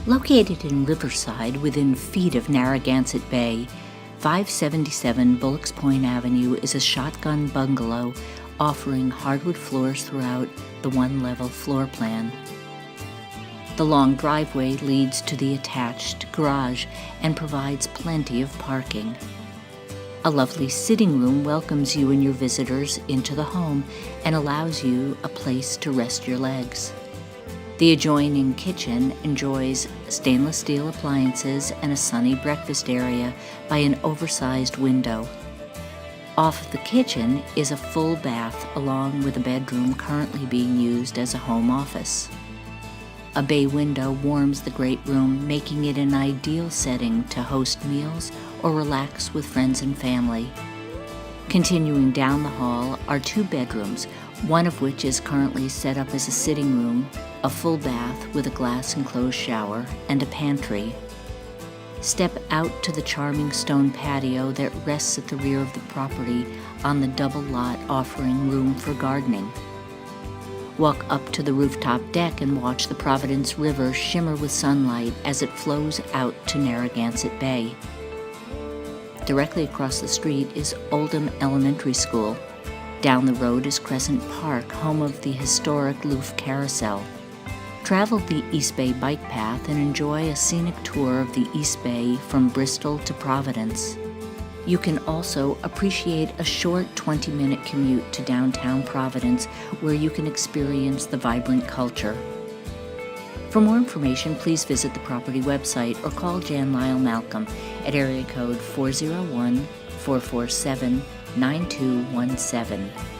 Located in Riverside, within feet of Narragansett Bay, 577 Bullocks Point Avenue is a shotgun bungalow offering hardwood floors throughout the one-level floor plan. The long driveway leads to the attached garage and provides plenty of parking. A lovely sitting room welcomes you and your visitors into the home and allows you a place to rest your legs. The adjoining kitchen enjoys stainless steel appliances and a sunny breakfast area by an oversized window. Off the kitchen is a full bath along with a bedroom currently being used as a home office. A bay window warms the great room, making it an ideal setting to host meals or relax with friends and family. Continuing down the hall are two bedrooms, one of which is currently set up as a sitting room, a full bath with a glass-enclosed shower, and a pantry. Step out to the charming stone patio that rests at the rear of the property on the double lot, offering room for gardening. Walk up to the rooftop deck and watch the Providence River shimmer with sunlight as it flows out to Narragansett Bay. Directly across the street is Oldham Elementary School. Down the road is Crescent Park, home of the historic Loof Carousel. Travel the East Bay bike path and enjoy a scenic tour of the East Bay from Bristol to Providence. You can also appreciate a short 20-minute commute to downtown Providence, where you can experience the vibrant culture. For more information, please visit the property website or call Jan Lyle Malcolm at area code 401-447-9217.